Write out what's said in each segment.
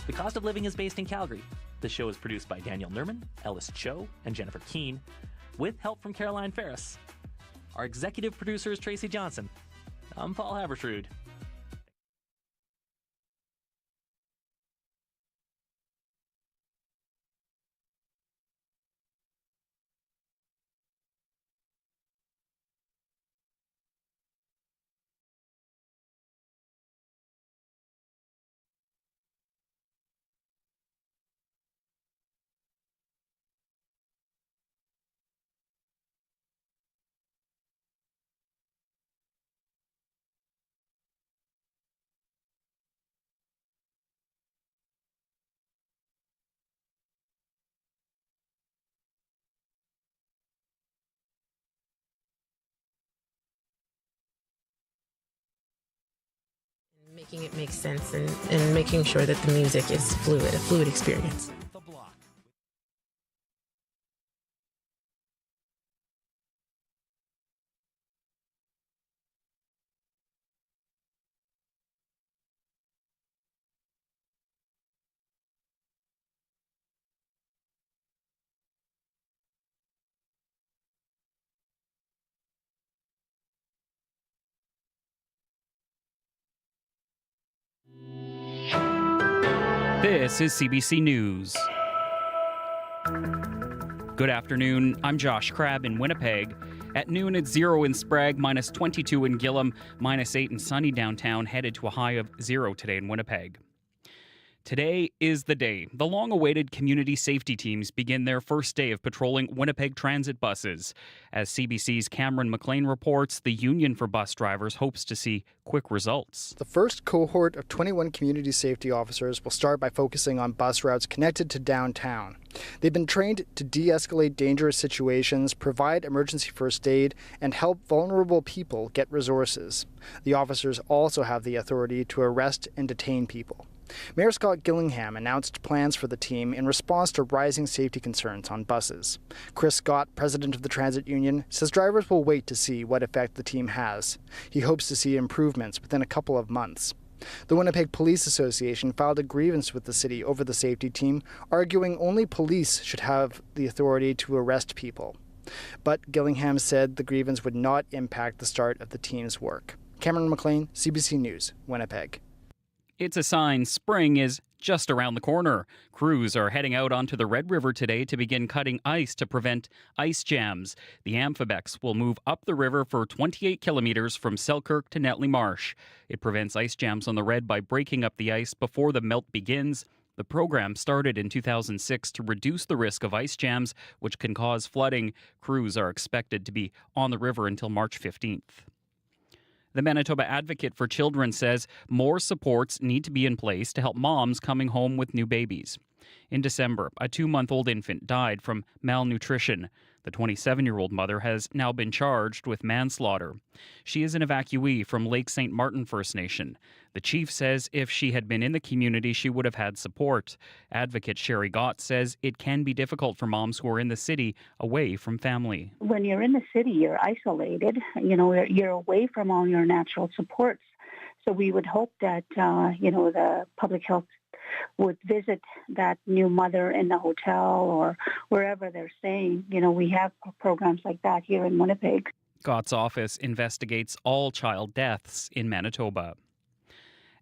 The Cost of Living is based in Calgary. The show is produced by Daniel Nerman, Ellis Cho, and Jennifer Keene, with help from Caroline Ferris. Our executive producer is Tracy Johnson. I'm Paul Habersrud. Making it make sense and making sure that the music is fluid, a fluid experience. This is CBC News. Good afternoon. I'm Josh Crabb in Winnipeg. At noon, it's 0 in Sprague, minus 22 in Gillam, minus 8 in sunny downtown, headed to a high of 0 today in Winnipeg. Today is the day. The long-awaited community safety teams begin their first day of patrolling Winnipeg transit buses. As CBC's Cameron McLean reports, the Union for Bus Drivers hopes to see quick results. The first cohort of 21 community safety officers will start by focusing on bus routes connected to downtown. They've been trained to de-escalate dangerous situations, provide emergency first aid, and help vulnerable people get resources. The officers also have the authority to arrest and detain people. Mayor Scott Gillingham announced plans for the team in response to rising safety concerns on buses. Chris Scott, president of the Transit Union, says drivers will wait to see what effect the team has. He hopes to see improvements within a couple of months. The Winnipeg Police Association filed a grievance with the city over the safety team, arguing only police should have the authority to arrest people. But Gillingham said the grievance would not impact the start of the team's work. Cameron McLean, CBC News, Winnipeg. It's a sign spring is just around the corner. Crews are heading out onto the Red River today to begin cutting ice to prevent ice jams. The Amphibex will move up the river for 28 kilometers from Selkirk to Netley Marsh. It prevents ice jams on the Red by breaking up the ice before the melt begins. The program started in 2006 to reduce the risk of ice jams, which can cause flooding. Crews are expected to be on the river until March 15th. The Manitoba Advocate for Children says more supports need to be in place to help moms coming home with new babies. In December, a 2-month-old infant died from malnutrition. The 27-year-old mother has now been charged with manslaughter. She is an evacuee from Lake St. Martin First Nation. The chief says if she had been in the community, she would have had support. Advocate Sherry Gott says it can be difficult for moms who are in the city away from family. When you're in the city, you're isolated. You're away from all your natural supports. So we would hope that, the public health would visit that new mother in the hotel or wherever they're staying. We have programs like that here in Winnipeg. Gott's office investigates all child deaths in Manitoba.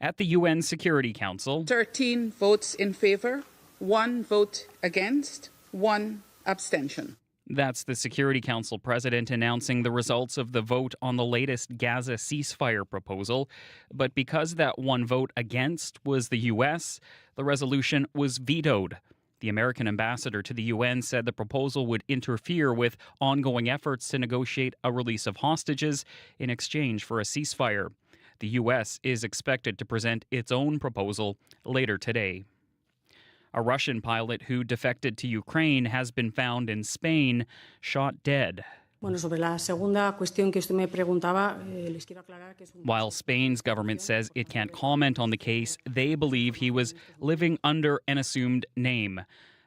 At the UN Security Council, 13 votes in favor, 1 vote against, 1 abstention. That's the Security Council president announcing the results of the vote on the latest Gaza ceasefire proposal. But because that one vote against was the U.S., the resolution was vetoed. The American ambassador to the UN said the proposal would interfere with ongoing efforts to negotiate a release of hostages in exchange for a ceasefire. The U.S. is expected to present its own proposal later today. A Russian pilot who defected to Ukraine has been found in Spain, shot dead. While Spain's government says it can't comment on the case, they believe he was living under an assumed name.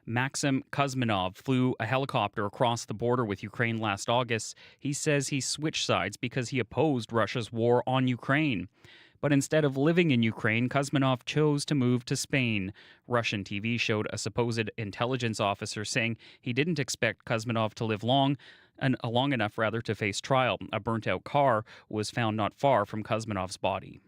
Maxim Kuzminov flew a helicopter across the border with Ukraine last August. He says he switched sides because he opposed Russia's war on Ukraine. But instead of living in Ukraine, Kuzminov chose to move to Spain. Russian TV showed a supposed intelligence officer saying he didn't expect Kuzminov to live long enough to face trial. A burnt-out car was found not far from Kuzminov's body.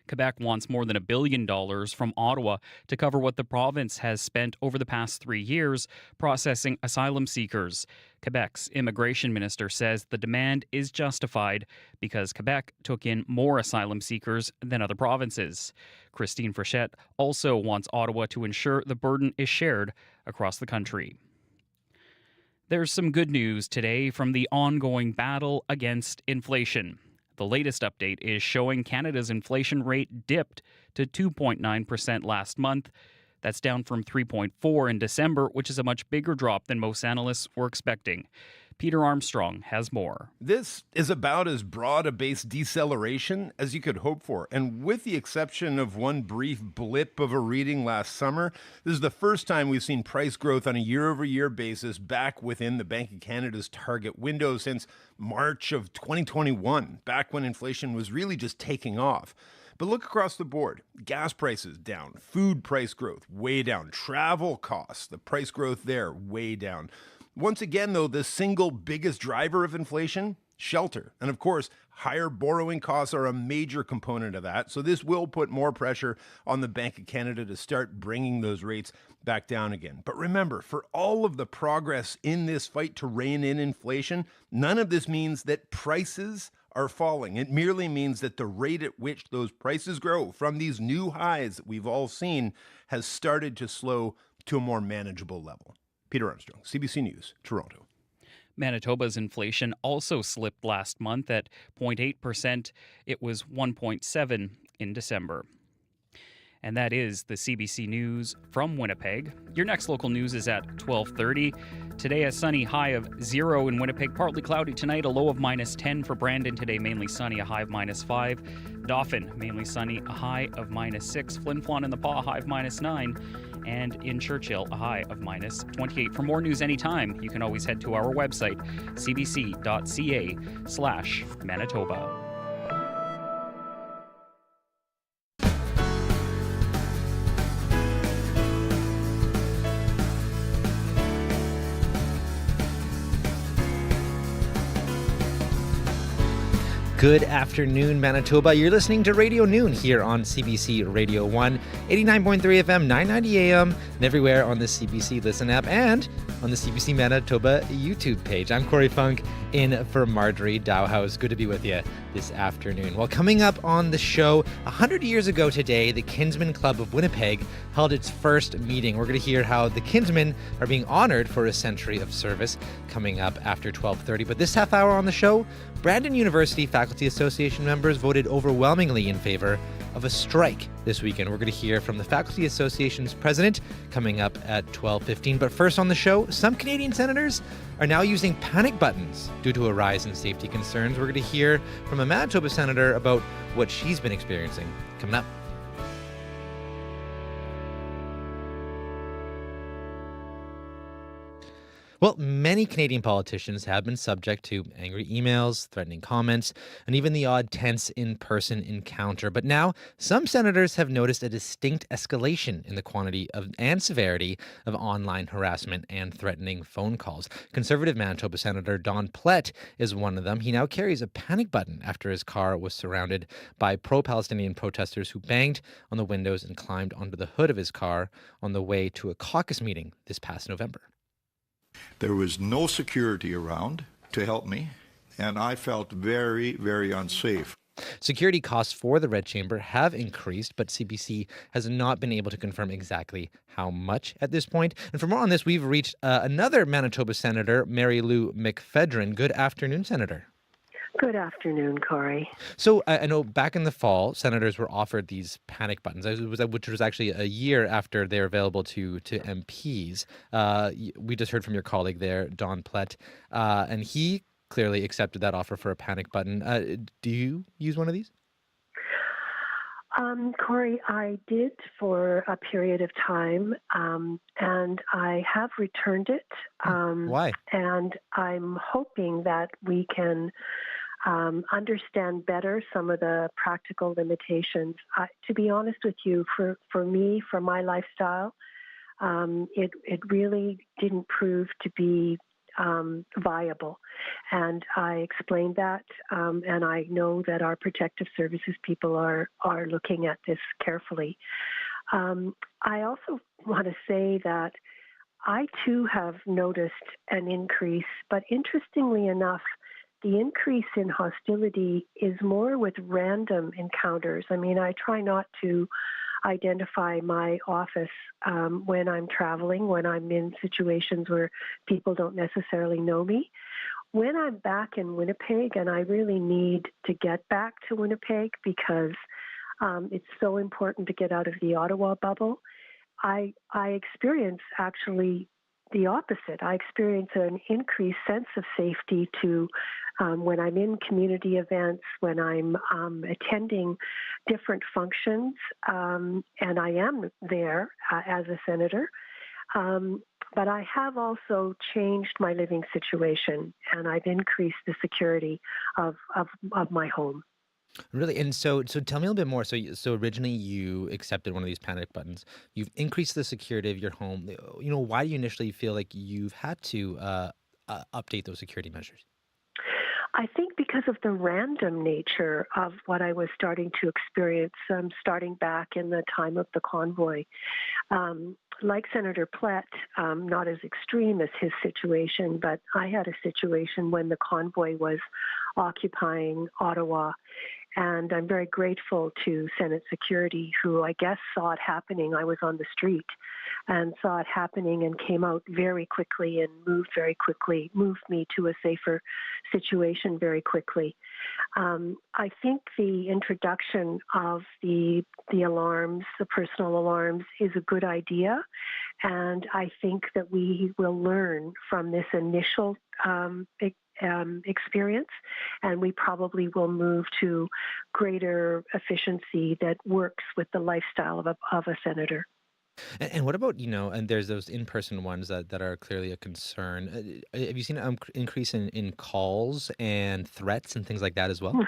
Quebec wants more than $1 billion from Ottawa to cover what the province has spent over the past 3 years processing asylum seekers. Quebec's immigration minister says the demand is justified because Quebec took in more asylum seekers than other provinces. Christine Frechette also wants Ottawa to ensure the burden is shared across the country. There's some good news today from the ongoing battle against inflation. The latest update is showing Canada's inflation rate dipped to 2.9% last month. That's down from 3.4% in December, which is a much bigger drop than most analysts were expecting. Peter Armstrong has more. This is about as broad a base deceleration as you could hope for. And with the exception of one brief blip of a reading last summer, this is the first time we've seen price growth on a year-over-year basis back within the Bank of Canada's target window since March of 2021, back when inflation was really just taking off. But look across the board. Gas prices down, food price growth way down, travel costs, the price growth there way down. Once again, though, the single biggest driver of inflation, shelter. And of course, higher borrowing costs are a major component of that. So this will put more pressure on the Bank of Canada to start bringing those rates back down again. But remember, for all of the progress in this fight to rein in inflation, none of this means that prices are falling. It merely means that the rate at which those prices grow from these new highs that we've all seen has started to slow to a more manageable level. Peter Armstrong, CBC News, Toronto. Manitoba's inflation also slipped last month at 0.8%. It was 1.7% in December. And that is the CBC News from Winnipeg. Your next local news is at 12:30. Today, a sunny high of 0 in Winnipeg. Partly cloudy tonight, a low of -10 for Brandon. Today, mainly sunny, a high of -5. Dauphin, mainly sunny, a high of -6. Flin Flon in the Paw, a high of -9. And in Churchill, a high of -28. For more news anytime, you can always head to our website, cbc.ca/Manitoba. Good afternoon, Manitoba. You're listening to Radio Noon here on CBC Radio 1, 89.3 FM, 990 AM, and everywhere on the CBC Listen app and on the CBC Manitoba YouTube page. I'm Corey Funk in for Marjorie Dowhouse. Good to be with you this afternoon. Well, coming up on the show, 100 years ago today, the Kinsmen Club of Winnipeg held its first meeting. We're going to hear how the Kinsmen are being honored for a century of service coming up after 12:30. But this half hour on the show, Brandon University Faculty Association members voted overwhelmingly in favor of a strike this weekend. We're going to hear from the Faculty Association's president coming up at 12:15. But first on the show, some Canadian senators are now using panic buttons due to a rise in safety concerns. We're going to hear from a Manitoba senator about what she's been experiencing. Coming up. Well, many Canadian politicians have been subject to angry emails, threatening comments, and even the odd tense in-person encounter. But now, some senators have noticed a distinct escalation in the quantity of and severity of online harassment and threatening phone calls. Conservative Manitoba Senator Don Plett is one of them. He now carries a panic button after his car was surrounded by pro-Palestinian protesters who banged on the windows and climbed onto the hood of his car on the way to a caucus meeting this past November. There was no security around to help me, and I felt very, very unsafe. Security costs for the Red Chamber have increased, but CBC has not been able to confirm exactly how much at this point. And for more on this, we've reached another Manitoba Senator, Mary Lou McPhedran. Good afternoon, Senator. Good afternoon, Corey. So I know back in the fall, senators were offered these panic buttons, which was actually a year after they're available to MPs. We just heard from your colleague there, Don Plett, and he clearly accepted that offer for a panic button. Do you use one of these? Corey, I did for a period of time, and I have returned it. Why? And I'm hoping that we can understand better some of the practical limitations. To be honest with you, for me, for my lifestyle, it really didn't prove to be viable. And I explained that, and I know that our protective services people are looking at this carefully. I also want to say that I too have noticed an increase, but interestingly enough, the increase in hostility is more with random encounters. I mean, I try not to identify my office when I'm traveling, when I'm in situations where people don't necessarily know me. When I'm back in Winnipeg, and I really need to get back to Winnipeg because it's so important to get out of the Ottawa bubble, I experience actually the opposite. I experience an increased sense of safety to when I'm in community events, when I'm attending different functions, and I am there as a senator. But I have also changed my living situation, and I've increased the security of my home. Really? And so tell me a little bit more. So originally you accepted one of these panic buttons. You've increased the security of your home. Why do you initially feel like you've had to update those security measures? I think because of the random nature of what I was starting to experience, starting back in the time of the convoy. Like Senator Plett, not as extreme as his situation, but I had a situation when the convoy was occupying Ottawa. And I'm very grateful to Senate Security, who I guess saw it happening. I was on the street and saw it happening and came out very quickly and moved very quickly, moved me to a safer situation very quickly. I think the introduction of the alarms, the personal alarms, is a good idea. And I think that we will learn from this initial experience, and we probably will move to greater efficiency that works with the lifestyle of a senator. And what about, and there's those in-person ones that are clearly a concern. Have you seen an increase in calls and threats and things like that as well?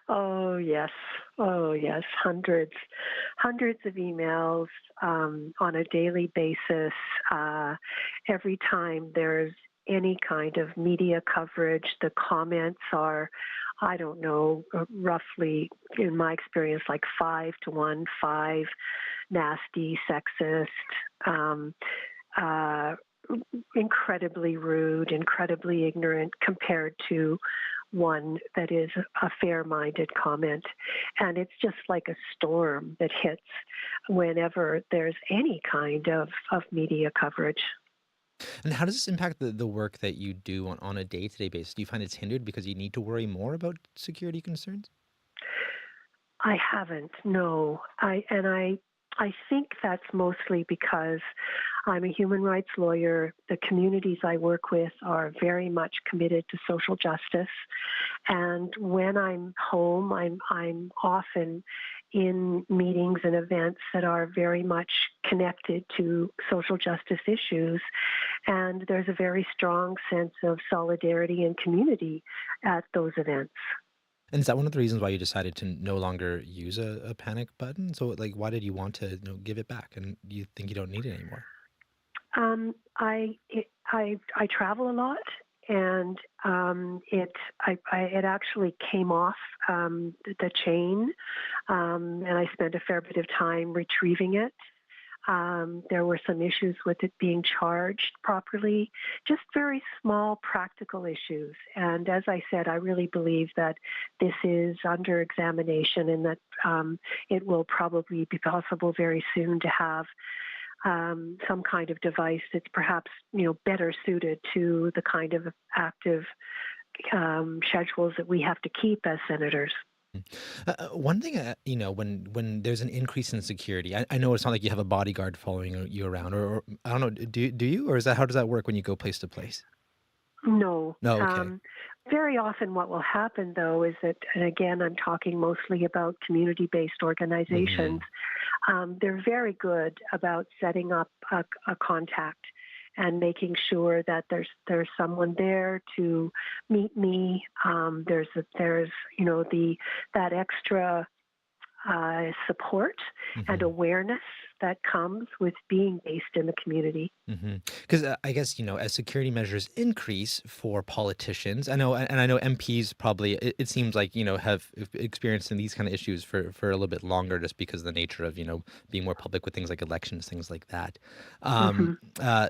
Oh, yes. Hundreds of emails on a daily basis. Every time there's any kind of media coverage, the comments are, I don't know, roughly, in my experience, like 5-1, 5 nasty, sexist, incredibly rude, incredibly ignorant, compared to one that is a fair-minded comment. And it's just like a storm that hits whenever there's any kind of media coverage. And how does this impact the work that you do on a day-to-day basis? Do you find it's hindered because you need to worry more about security concerns? I haven't, no. I think that's mostly because I'm a human rights lawyer. The communities I work with are very much committed to social justice. And when I'm home, I'm often in meetings and events that are very much connected to social justice issues. And there's a very strong sense of solidarity and community at those events. And is that one of the reasons why you decided to no longer use a panic button? So, why did you want to give it back, and you think you don't need it anymore? I travel a lot, and it actually came off the chain, and I spent a fair bit of time retrieving it. There were some issues with it being charged properly, just very small practical issues. And as I said, I really believe that this is under examination, and that it will probably be possible very soon to have some kind of device that's perhaps better suited to the kind of active schedules that we have to keep as senators. One thing, when there's an increase in security, I know it's not like you have a bodyguard following you around, or I don't know, do you, or how does that work when you go place to place? No. No, okay. Very often what will happen, though, is that, and again, I'm talking mostly about community-based organizations, they're very good about setting up a contact. and making sure that there's someone there to meet me. There's that extra support and awareness that comes with being based in the community. Because I guess, as security measures increase for politicians, I know MPs probably, it seems like, have experienced in these kind of issues for a little bit longer, just because of the nature of, being more public with things like elections, things like that.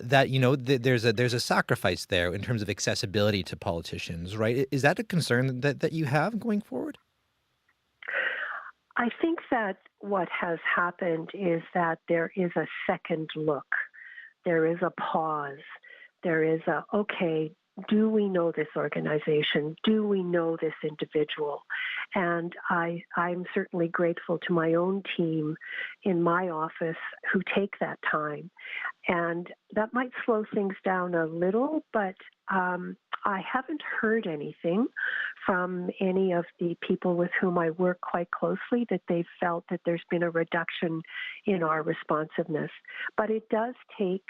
There's a sacrifice there in terms of accessibility to politicians, right? Is that a concern that you have going forward? I think that what has happened is that there is a second look. There is a pause. There is okay, do we know this organization? Do we know this individual? And I'm certainly grateful to my own team in my office who take that time. And that might slow things down a little, but I haven't heard anything from any of the people with whom I work quite closely that they've felt that there's been a reduction in our responsiveness. But it does take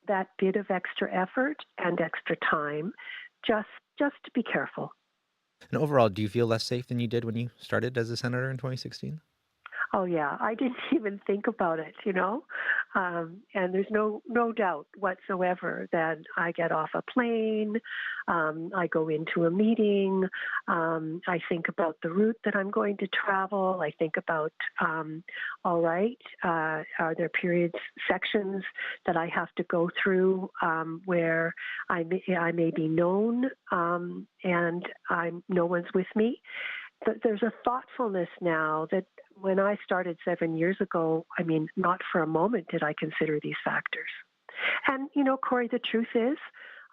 that bit of extra effort and extra time just to be careful. And overall, do you feel less safe than you did when you started as a senator in 2016? Oh, yeah. I didn't even think about it, and there's no doubt whatsoever that I get off a plane, I go into a meeting, I think about the route that I'm going to travel, I think about, all right, are there sections that I have to go through where I may be known and no one's with me? But there's a thoughtfulness now that when I started 7 years ago, not for a moment did I consider these factors. And, Corey, the truth is,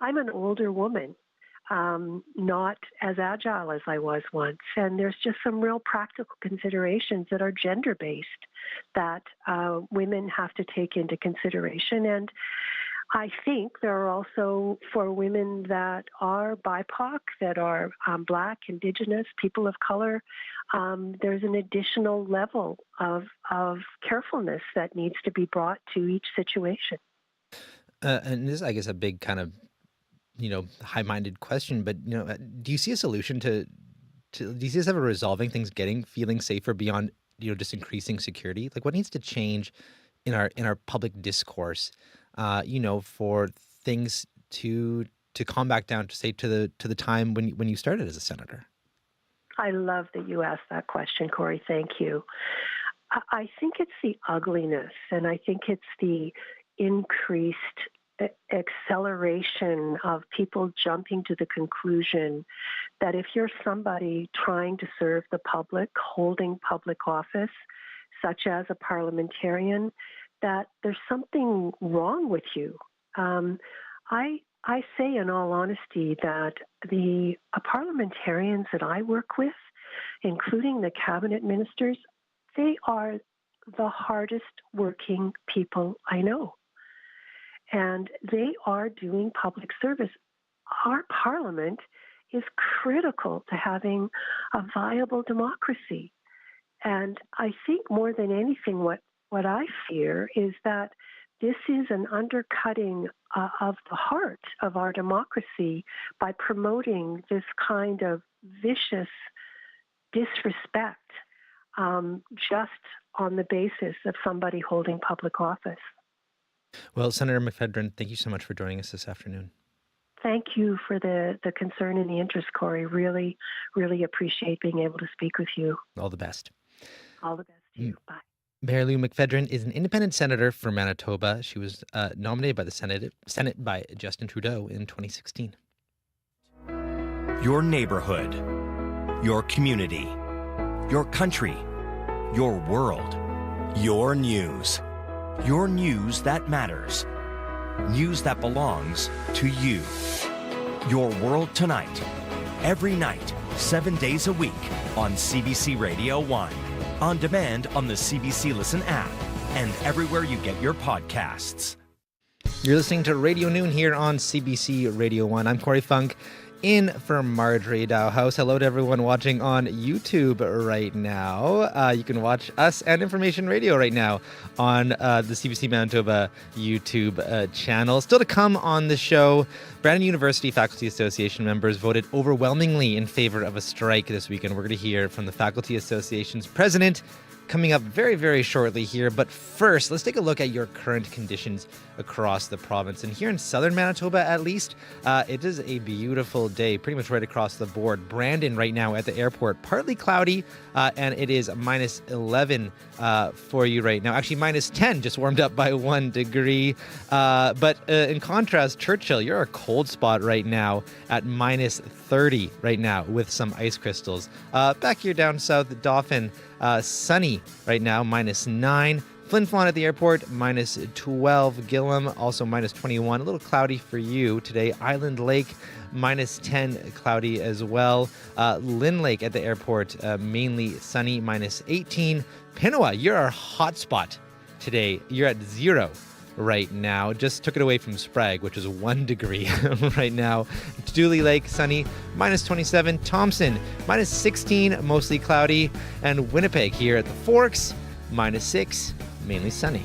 I'm an older woman, not as agile as I was once. And there's just some real practical considerations that are gender-based that women have to take into consideration. And I think there are also, for women that are BIPOC, that are Black, Indigenous, people of color, there's an additional level of carefulness that needs to be brought to each situation. And this is, I guess, a big kind of, high-minded question, but, do you see a solution do you see this ever resolving things, feeling safer beyond, just increasing security? Like, what needs to change in our public discourse, for things to calm back down, to say to the time when you started as a senator? I love that you asked that question, Corey. Thank you. I think it's the ugliness, and I think it's the increased acceleration of people jumping to the conclusion that if you're somebody trying to serve the public, holding public office, such as a parliamentarian, that there's something wrong with you. I say in all honesty that the parliamentarians that I work with, including the cabinet ministers, they are the hardest working people I know. And they are doing public service. Our parliament is critical to having a viable democracy. And I think more than anything, what I fear is that this is an undercutting of the heart of our democracy by promoting this kind of vicious disrespect just on the basis of somebody holding public office. Well, Senator McPhedran, thank you so much for joining us this afternoon. Thank you for the concern and the interest, Corey. Really, really appreciate being able to speak with you. All the best. All the best to you. Bye. Mary Lou McPhedran is an independent senator for Manitoba. She was nominated by the Senate by Justin Trudeau in 2016. Your neighborhood, your community, your country, your world, your news. Your news that matters. News that belongs to you. Your World Tonight. Every night, 7 days a week on CBC Radio 1. On demand on the CBC Listen app and everywhere you get your podcasts. You're listening to Radio Noon here on CBC Radio 1. I'm Corey Funk. in for Marjorie Dowhouse. Hello to everyone watching on YouTube right now. You can watch us and Information Radio right now on the CBC Manitoba YouTube channel. Still to come on the show, Brandon University Faculty Association members voted overwhelmingly in favor of a strike this weekend. We're going to hear from the Faculty Association's president coming up very, very shortly here. But first, let's take a look at your current conditions across the province. And here in southern Manitoba, at least, it is a beautiful day, pretty much right across the board. Brandon right now at the airport, partly cloudy, and it is minus 11 for you right now. Actually, minus 10, just warmed up by 1 degree. But in contrast, Churchill, you're a cold spot right now at minus 30 right now with some ice crystals. Back here down south, Dauphin, sunny right now, minus 9. Flin Flon at the airport, minus 12. Gillam, also minus 21. A little cloudy for you today. Island Lake, minus 10, cloudy as well. Lynn Lake at the airport, mainly sunny, minus 18. Pinawa, you're our hot spot today. You're at 0 right now. Just took it away from Sprague, which is 1 degree right now. Dooley Lake, sunny, minus 27. Thompson, minus 16, mostly cloudy. And Winnipeg here at the Forks, minus 6, mainly sunny.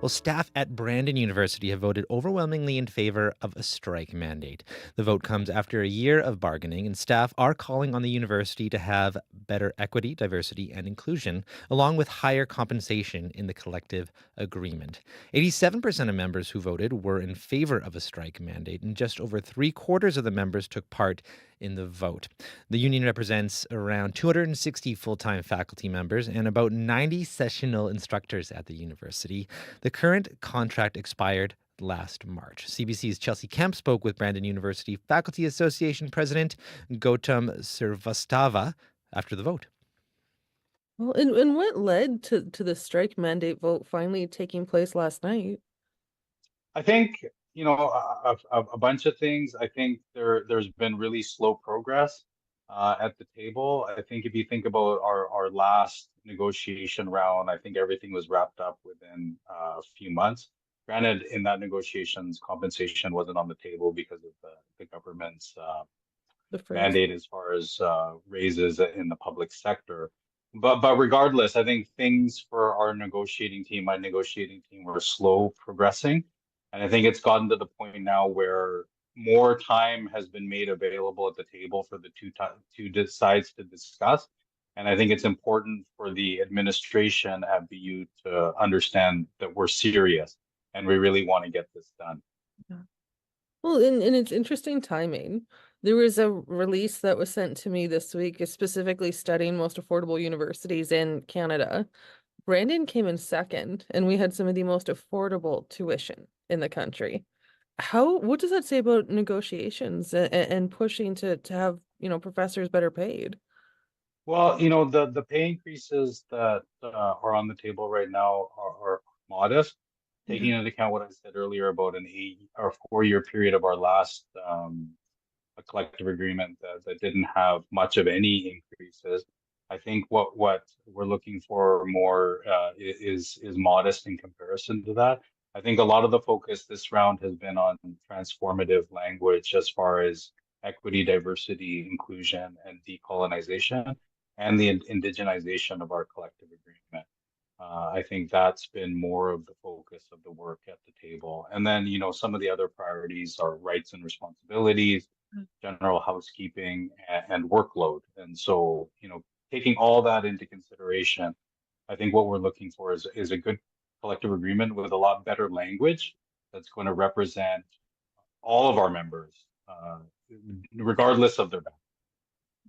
Well, staff at Brandon University have voted overwhelmingly in favor of a strike mandate. The vote comes after a year of bargaining, and staff are calling on the university to have better equity, diversity, and inclusion, along with higher compensation in the collective agreement. 87% of members who voted were in favor of a strike mandate, and just over 3/4 of the members took part in the vote. The union represents around 260 full-time faculty members and about 90 sessional instructors at the university. The current contract expired last March. CBC's Chelsea Kemp spoke with Brandon University Faculty Association President Gautam Srivastava after the vote. Well, and what led to the strike mandate vote finally taking place last night? I think, a bunch of things. I think there's been really slow progress at the table. I think if you think about our last negotiation round, I think everything was wrapped up within a few months. Granted, in that negotiations, compensation wasn't on the table because of the government's mandate as far as raises in the public sector. But regardless, I think things for my negotiating team were slow progressing. And I think it's gotten to the point now where more time has been made available at the table for the two sides to discuss. And I think it's important for the administration at BU to understand that we're serious and we really want to get this done. Yeah. Well, and it's interesting timing. There was a release that was sent to me this week, specifically studying most affordable universities in Canada. Brandon came in second, and we had some of the most affordable tuition in the country. What does that say about negotiations and pushing to have, professors better paid? Well, the pay increases that are on the table right now are modest, taking into account what I said earlier about an 4-year period of our last a collective agreement that didn't have much of any increases. I think what we're looking for more is modest in comparison to that. I think a lot of the focus this round has been on transformative language as far as equity, diversity, inclusion, and decolonization, and the indigenization of our collective agreement. I think that's been more of the focus of the work at the table. And then, some of the other priorities are rights and responsibilities, general housekeeping, and workload. And so, taking all that into consideration, I think what we're looking for is a good collective agreement with a lot better language that's going to represent all of our members, regardless of their background.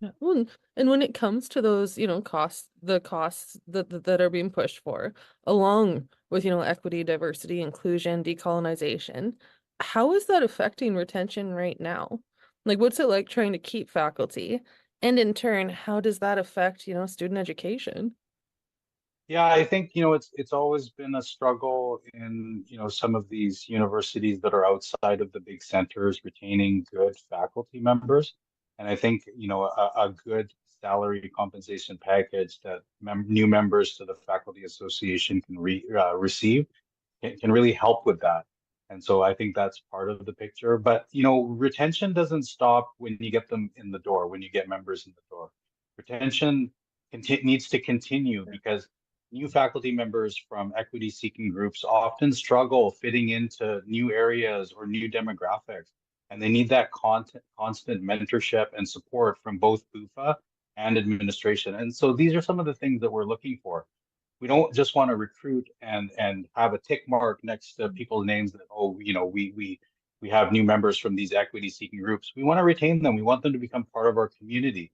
Yeah. Well, and when it comes to those, costs that are being pushed for, along with, equity, diversity, inclusion, decolonization, how is that affecting retention right now? Like, what's it like trying to keep faculty? And in turn, how does that affect, student education? Yeah, I think, it's always been a struggle in, some of these universities that are outside of the big centers retaining good faculty members. And I think, a good salary compensation package that new members to the Faculty Association can receive can really help with that. And so I think that's part of the picture. But, retention doesn't stop when you get them in the door, when you get members in the door. Retention needs to continue because new faculty members from equity-seeking groups often struggle fitting into new areas or new demographics, and they need that constant mentorship and support from both BUFA and administration. And so these are some of the things that we're looking for. We don't just want to recruit and have a tick mark next to people's names that, we have new members from these equity-seeking groups. We want to retain them. We want them to become part of our community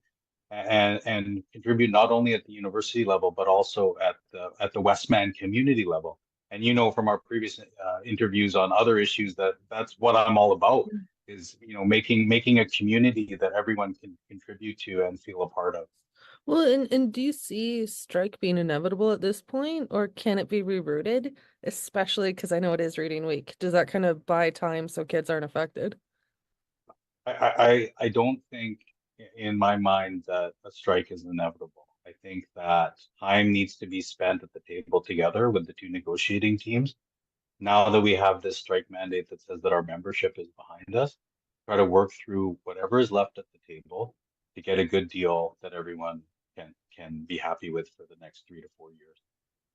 and contribute not only at the university level, but also at the Westman community level. And from our previous interviews on other issues that's what I'm all about is making a community that everyone can contribute to and feel a part of. Well, and do you see strike being inevitable at this point, or can it be rerouted? Especially because I know it is reading week. Does that kind of buy time so kids aren't affected? I don't think in my mind that a strike is inevitable. I think that time needs to be spent at the table together with the two negotiating teams. Now that we have this strike mandate that says that our membership is behind us, try to work through whatever is left at the table to get a good deal that everyone can be happy with for the next 3 to 4 years.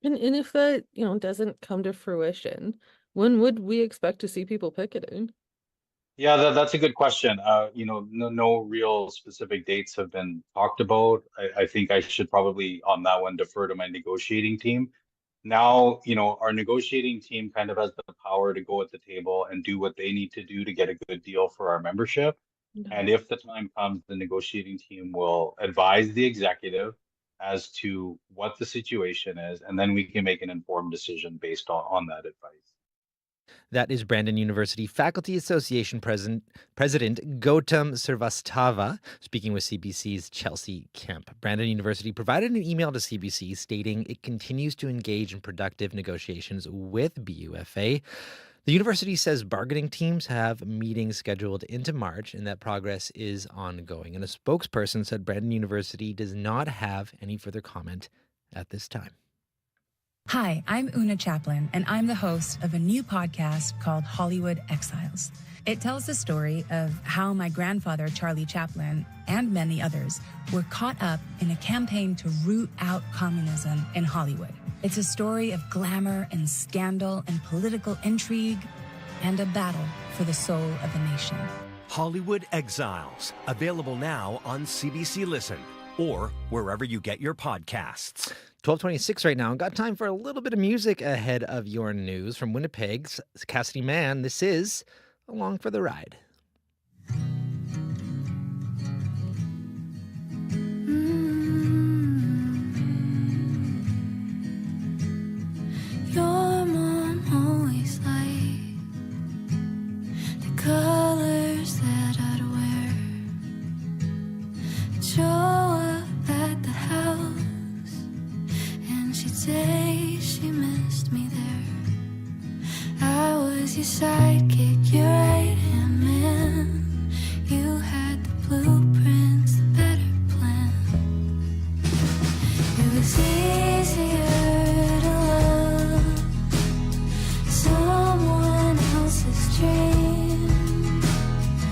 And if that, doesn't come to fruition, when would we expect to see people picketing? Yeah, that's a good question. No real specific dates have been talked about. I think I should probably on that one defer to my negotiating team. Now, our negotiating team kind of has the power to go at the table and do what they need to do to get a good deal for our membership. And if the time comes, the negotiating team will advise the executive as to what the situation is, and then we can make an informed decision based on that advice. That is Brandon University Faculty Association President Gautam Srivastava speaking with CBC's Chelsea Kemp. Brandon University provided an email to CBC stating it continues to engage in productive negotiations with BUFA. The university says bargaining teams have meetings scheduled into March and that progress is ongoing. And a spokesperson said Brandon University does not have any further comment at this time. Hi, I'm Una Chaplin, and I'm the host of a new podcast called Hollywood Exiles. It tells the story of how my grandfather, Charlie Chaplin, and many others were caught up in a campaign to root out communism in Hollywood. It's a story of glamour and scandal and political intrigue and a battle for the soul of a nation. Hollywood Exiles, available now on CBC Listen or wherever you get your podcasts. 12:26 right now, and got time for a little bit of music ahead of your news. From Winnipeg's Cassidy Mann, this is Along for the Ride. Your mom always liked the colors that I'd wear. I'd show up at the house and she'd say she missed me there. I was your sidekick, your right-hand man. You had the blueprints, the better plan. It was easier to love someone else's dream.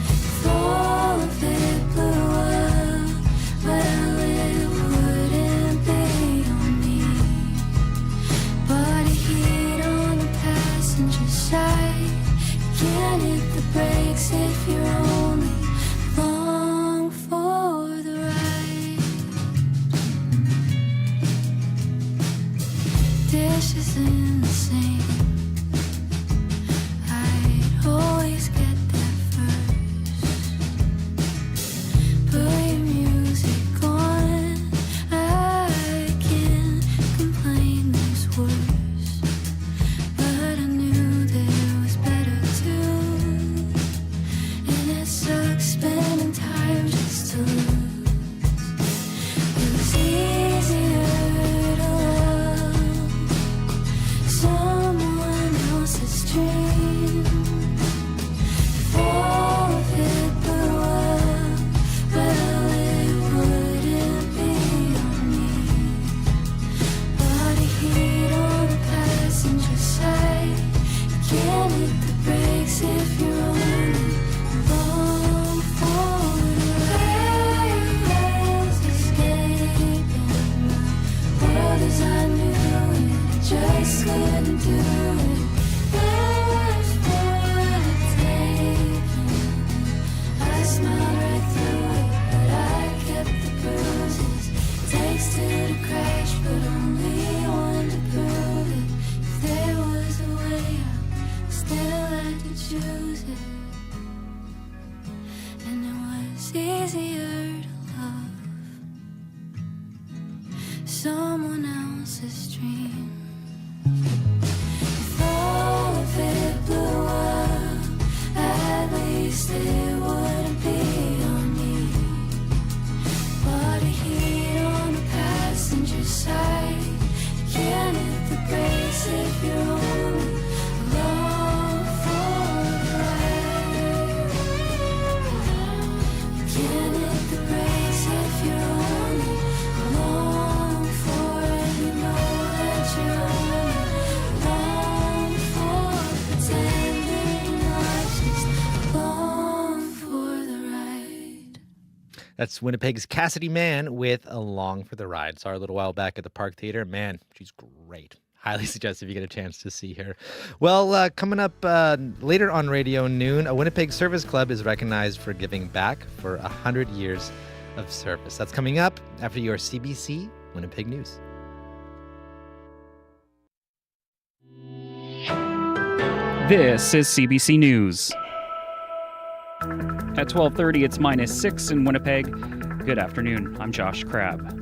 If all of it blew up, well, it wouldn't be on me. But a heat on the passenger side, you can't hit the brakes if you're only along for the ride. Dishes in the sink, I'd always get there first. Put your music on, I can't complain, there's worse. But I knew there was better too, and it sucks spending time just to lose. It was easier to love couldn't do it. Left for the taking. I smiled right through it, but I kept the bruises. Takes two to crash, but only one to prove it. If there was a way out, still had to choose it. And it was easier to love someone else's dream. If all of it blew up, at least it wouldn't be on me. Body heat on the passenger side. You can't hit the brakes if you're only along for the ride. You can't hit the brakes if you're only along for it. You know that you're only along for pretending life's just along for the ride. That's Winnipeg's Cassidy Mann with Along for the Ride. Saw her a little while back at the Park Theater. Man, she's great. Highly suggest if you get a chance to see her. Well, coming up later on Radio Noon, a Winnipeg Service Club is recognized for giving back for 100 years of service. That's coming up after your CBC Winnipeg News. This is CBC News. At 12:30, it's -6 in Winnipeg. Good afternoon. I'm Josh Crabb.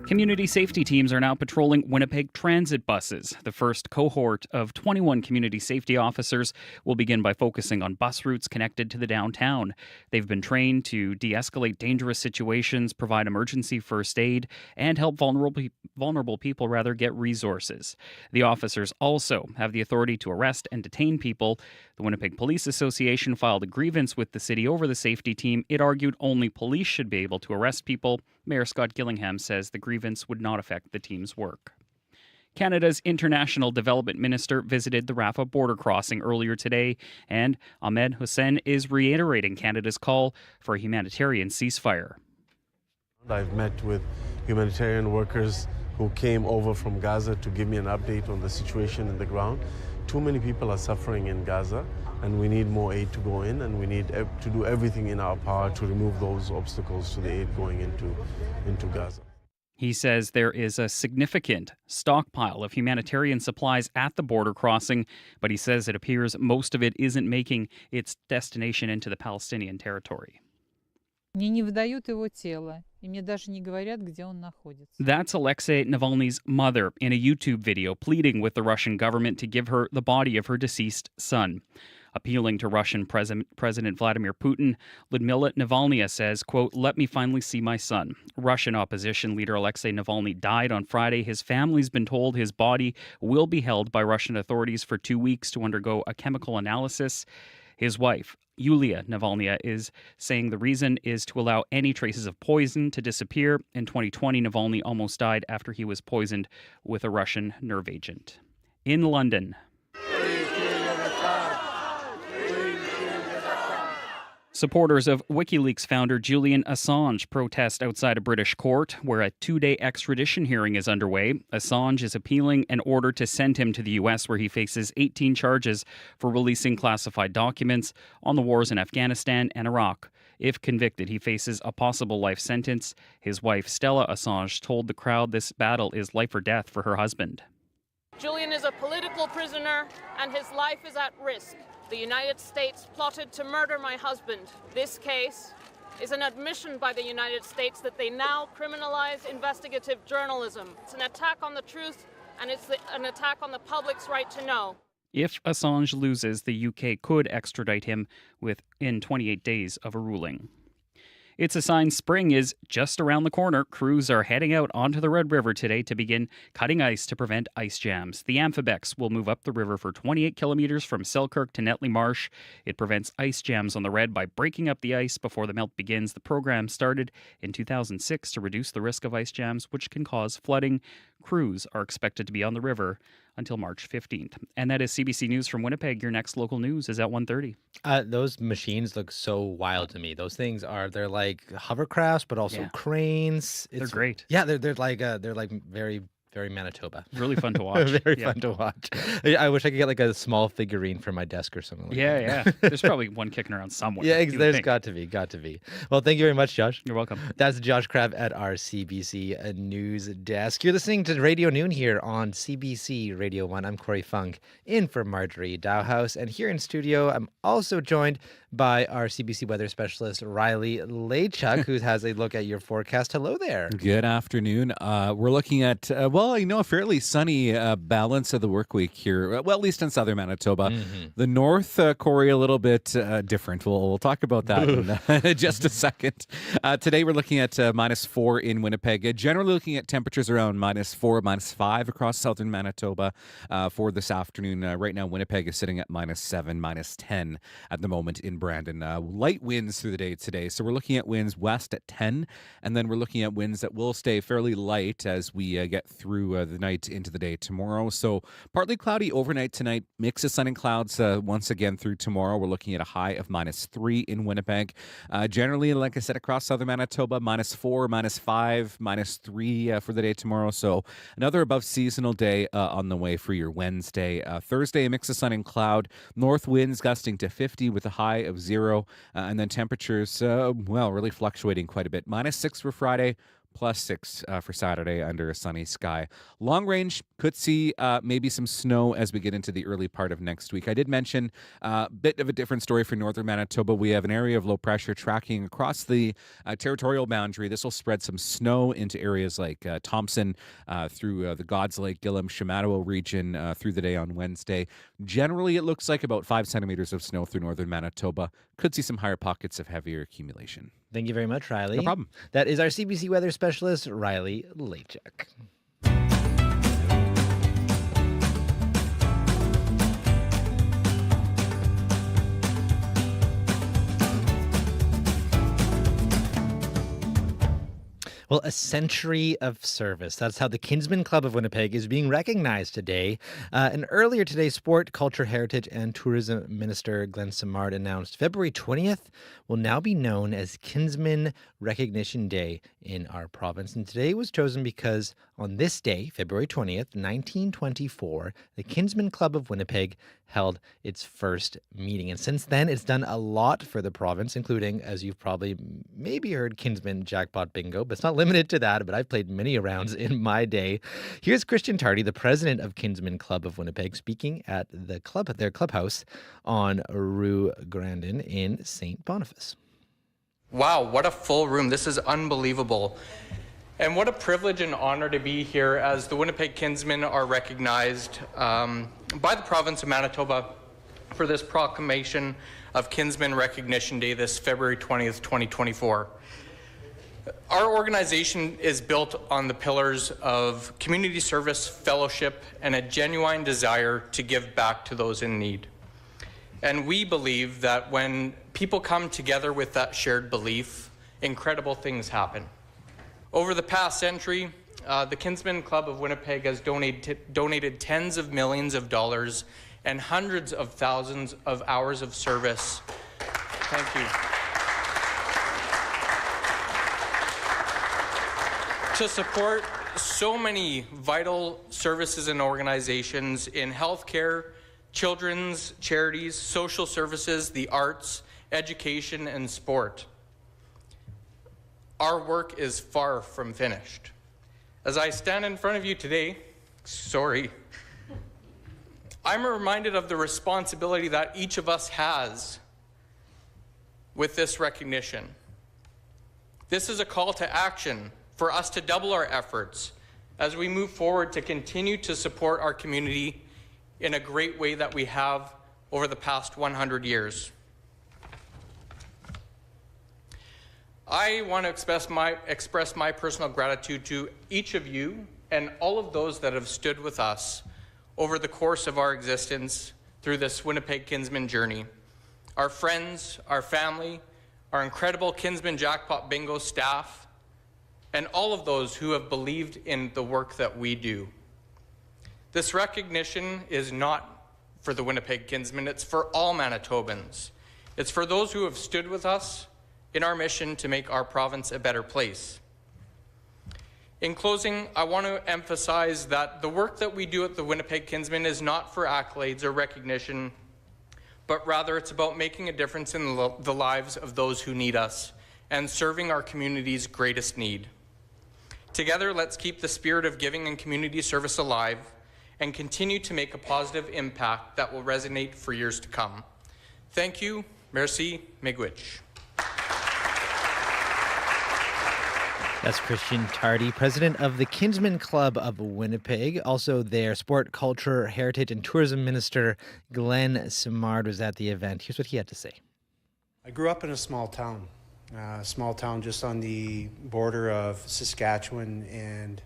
Community safety teams are now patrolling Winnipeg transit buses. The first cohort of 21 community safety officers will begin by focusing on bus routes connected to the downtown. They've been trained to de-escalate dangerous situations, provide emergency first aid, and help vulnerable people get resources. The officers also have the authority to arrest and detain people. The Winnipeg Police Association filed a grievance with the city over the safety team. It argued only police should be able to arrest people. Mayor Scott Gillingham says the grievance would not affect the team's work. Canada's International Development Minister visited the Rafah border crossing earlier today, and Ahmed Hussein is reiterating Canada's call for a humanitarian ceasefire. I've met with humanitarian workers who came over from Gaza to give me an update on the situation in the ground. Too many people are suffering in Gaza, and we need more aid to go in, and we need to do everything in our power to remove those obstacles to the aid going into Gaza. He says there is a significant stockpile of humanitarian supplies at the border crossing, but he says it appears most of it isn't making its destination into the Palestinian territory. Мне не выдают его тело, и мне даже не говорят, где он находится. That's Alexei Navalny's mother in a YouTube video pleading with the Russian government to give her the body of her deceased son. Appealing to Russian President Vladimir Putin, Lyudmila Navalnaya says, quote, "Let me finally see my son." Russian opposition leader Alexei Navalny died on Friday. His family's been told his body will be held by Russian authorities for 2 weeks to undergo a chemical analysis. His wife, Yulia Navalnaya, is saying the reason is to allow any traces of poison to disappear. In 2020, Navalny almost died after he was poisoned with a Russian nerve agent. In London, supporters of WikiLeaks founder Julian Assange protest outside a British court where a 2-day extradition hearing is underway. Assange is appealing an order to send him to the U.S. where he faces 18 charges for releasing classified documents on the wars in Afghanistan and Iraq. If convicted, he faces a possible life sentence. His wife, Stella Assange, told the crowd this battle is life or death for her husband. Julian is a political prisoner and his life is at risk. The United States plotted to murder my husband. This case is an admission by the United States that they now criminalize investigative journalism. It's an attack on the truth, and it's an attack on the public's right to know. If Assange loses, the UK could extradite him within 28 days of a ruling. It's a sign spring is just around the corner. Crews are heading out onto the Red River today to begin cutting ice to prevent ice jams. The Amphibex will move up the river for 28 kilometers from Selkirk to Netley Marsh. It prevents ice jams on the Red by breaking up the ice before the melt begins. The program started in 2006 to reduce the risk of ice jams, which can cause flooding. Crews are expected to be on the river until March 15th. And that is CBC News from Winnipeg. Your next local news is at 1:30. Those machines look so wild to me. Those things they're like hovercrafts, but also cranes. They're great. Yeah, they're like very Very Manitoba. Really fun to watch. Very Yeah. fun to watch. I wish I could get like a small figurine for my desk or something like that. Yeah. There's probably one kicking around somewhere. Yeah, you would there's think. got to be. Well, thank you very much, Josh. You're welcome. That's Josh Crabb at our CBC News Desk. You're listening to Radio Noon here on CBC Radio 1. I'm Corey Funk, in for Marjorie Dowhouse. And here in studio, I'm also joined by our CBC weather specialist, Riley Lachuk, who has a look at your forecast. Hello there. Good afternoon. We're looking at, a fairly sunny balance of the work week here, well, at least in southern Manitoba. The north, Corey, a little bit different. We'll talk about that in just a second. Today, we're looking at -4 in Winnipeg. Generally looking at temperatures around -4, -5 across southern Manitoba for this afternoon. Right now, Winnipeg is sitting at -7, -10 at the moment in Brandon. Light winds through the day today. So we're looking at winds west at 10, and then we're looking at winds that will stay fairly light as we get through the night into the day tomorrow. So partly cloudy overnight tonight, mix of sun and clouds once again through tomorrow. We're looking at a high of -3 in Winnipeg. Generally, like I said, across southern Manitoba, -4, -5, -3 for the day tomorrow. So another above seasonal day on the way for your Wednesday. Thursday, a mix of sun and cloud. North winds gusting to 50 with a high of 0. And then temperatures, really fluctuating quite a bit. -6 for Friday. +6 for Saturday under a sunny sky. Long range could see maybe some snow as we get into the early part of next week. I did mention a bit of a different story for northern Manitoba. We have an area of low pressure tracking across the territorial boundary. This will spread some snow into areas like Thompson, through the God's Lake, Gillam, Shamattawa region through the day on Wednesday. Generally, it looks like about 5 centimeters of snow through northern Manitoba. Could see some higher pockets of heavier accumulation. Thank you very much, Riley. No problem. That is our CBC weather specialist, Riley Lachuk. Well, a century of service. That's how the Kinsmen Club of Winnipeg is being recognized today. And earlier today, Sport, Culture, Heritage, and Tourism Minister Glenn Simard announced February 20th will now be known as Kinsmen Recognition Day in our province. And today was chosen because on this day, February 20th, 1924, the Kinsmen Club of Winnipeg held its first meeting. And since then, it's done a lot for the province, including, as you've probably maybe heard, Kinsmen Jackpot Bingo, but it's not limited to that, but I've played many rounds in my day. Here's Christian Tardy, the president of Kinsmen Club of Winnipeg, speaking at the club, their clubhouse on Rue Grandin in St. Boniface. Wow, what a full room. This is unbelievable. And what a privilege and honor to be here as the Winnipeg Kinsmen are recognized by the province of Manitoba for this proclamation of Kinsmen Recognition Day this February 20th, 2024. Our organization is built on the pillars of community service, fellowship, and a genuine desire to give back to those in need. And we believe that when people come together with that shared belief, incredible things happen. Over the past century, the Kinsmen Club of Winnipeg has donated tens of millions of dollars and hundreds of thousands of hours of service. Thank you. To support so many vital services and organizations in healthcare, children's charities, social services, the arts, education, and sport. Our work is far from finished. As I stand in front of you today, I'm reminded of the responsibility that each of us has with this recognition. This is a call to action for us to double our efforts as we move forward to continue to support our community in a great way that we have over the past 100 years. I want to express my personal gratitude to each of you and all of those that have stood with us over the course of our existence through this Winnipeg Kinsmen journey. Our friends, our family, our incredible Kinsmen Jackpot Bingo staff, and all of those who have believed in the work that we do. This recognition is not for the Winnipeg Kinsmen, it's for all Manitobans. It's for those who have stood with us in our mission to make our province a better place. In closing, I want to emphasize that the work that we do at the Winnipeg Kinsmen is not for accolades or recognition, but rather it's about making a difference in the lives of those who need us and serving our community's greatest need. Together, let's keep the spirit of giving and community service alive and continue to make a positive impact that will resonate for years to come. Thank you. Merci. Miigwech. That's Christian Tardy, president of the Kinsmen Club of Winnipeg. Also their sport, culture, heritage, and tourism minister, Glenn Simard, was at the event. Here's what he had to say. I grew up in a small town just on the border of Saskatchewan and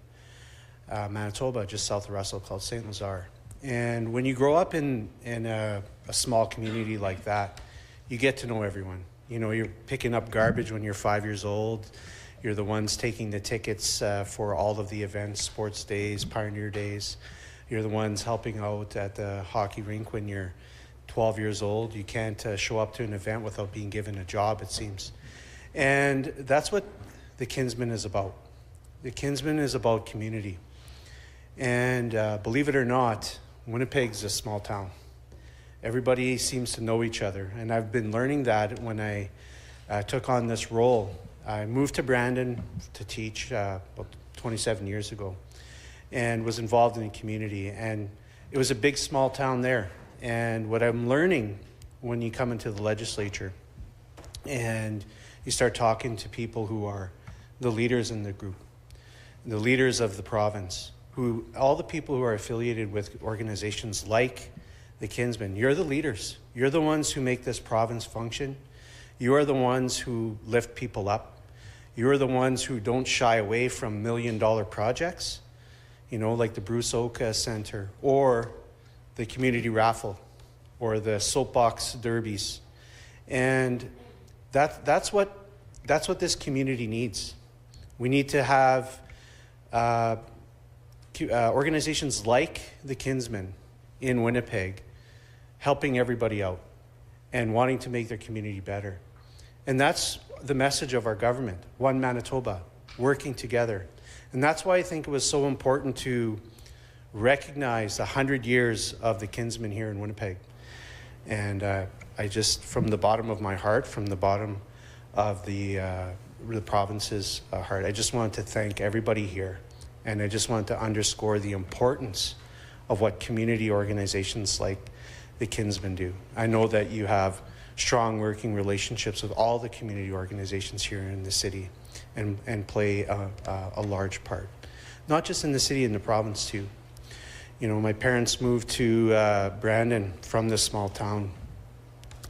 Manitoba, just south of Russell, called St. Lazare. And when you grow up in a small community like that, you get to know everyone. You know, you're picking up garbage when you're 5 years old. You're the ones taking the tickets for all of the events, sports days, pioneer days. You're the ones helping out at the hockey rink when you're 12 years old. You can't show up to an event without being given a job, it seems. And that's what the Kinsmen is about. The Kinsmen is about community. And believe it or not, Winnipeg's a small town. Everybody seems to know each other. And I've been learning that when I took on this role. I moved to Brandon to teach about 27 years ago and was involved in the community. And it was a big, small town there. And what I'm learning when you come into the legislature and you start talking to people who are the leaders in the group, the leaders of the province, all the people who are affiliated with organizations like the Kinsmen, you're the leaders. You're the ones who make this province function. You are the ones who lift people up. You're the ones who don't shy away from $1 million projects, you know, like the Bruce Oka Center or the community raffle or the soapbox derbies. And that's what this community needs. We need to have organizations like the Kinsmen in Winnipeg helping everybody out and wanting to make their community better. And that's the message of our government, One Manitoba, working together. And that's why I think it was so important to recognize the 100 years of the Kinsmen here in Winnipeg. And I just, from the bottom of my heart, from the bottom of the province's heart, I just wanted to thank everybody here. And I just wanted to underscore the importance of what community organizations like the Kinsmen do. I know that you have strong working relationships with all the community organizations here in the city and play a large part. Not just in the city, in the province too. You know, my parents moved to Brandon from this small town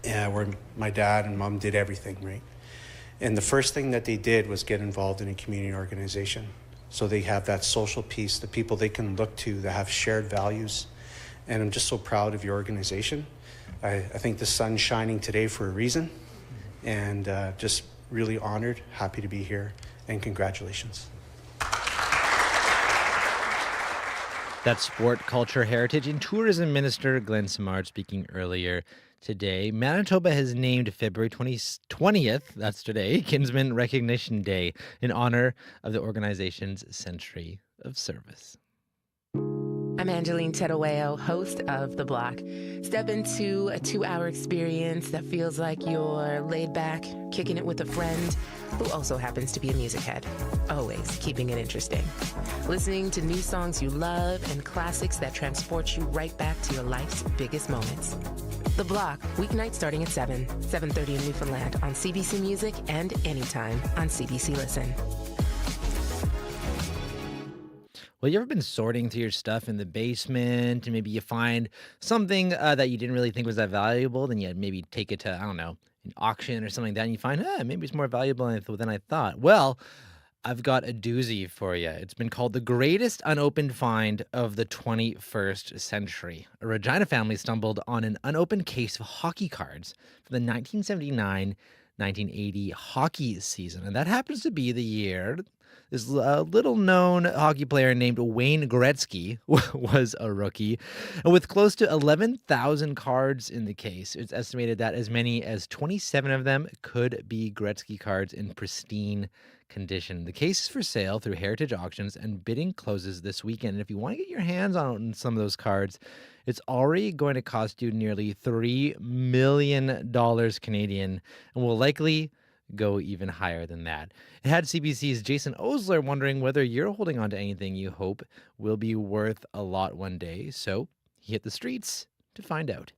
where my dad and mom did everything, right? And the first thing that they did was get involved in a community organization. So they have that social piece, the people they can look to that have shared values. And I'm just so proud of your organization. I think the sun's shining today for a reason, and just really honored, happy to be here, and congratulations. That's Sport, Culture, Heritage, and Tourism Minister Glenn Simard speaking earlier today. Manitoba has named February 20th, that's today, Kinsmen Recognition Day in honor of the organization's century of service. I'm Angeline Tedaweo, host of The Block. Step into a 2-hour experience that feels like you're laid back, kicking it with a friend who also happens to be a music head. Always keeping it interesting. Listening to new songs you love and classics that transport you right back to your life's biggest moments. The Block, weeknight starting at 7:30 in Newfoundland on CBC Music and anytime on CBC Listen. Well, you ever been sorting through your stuff in the basement and maybe you find something that you didn't really think was that valuable, then you maybe take it to, I don't know, an auction or something like that, and you find, maybe it's more valuable than I thought. Well, I've got a doozy for you. It's been called the greatest unopened find of the 21st century. A Regina family stumbled on an unopened case of hockey cards from the 1979-1980 hockey season, and that happens to be the year this little-known hockey player named Wayne Gretzky was a rookie. And with close to 11,000 cards in the case, it's estimated that as many as 27 of them could be Gretzky cards in pristine condition. The case is for sale through Heritage Auctions, and bidding closes this weekend. And if you want to get your hands on some of those cards, it's already going to cost you nearly $3 million Canadian, and will likely go even higher than that. It had CBC's Jason Osler wondering whether you're holding on to anything you hope will be worth a lot one day. So he hit the streets to find out.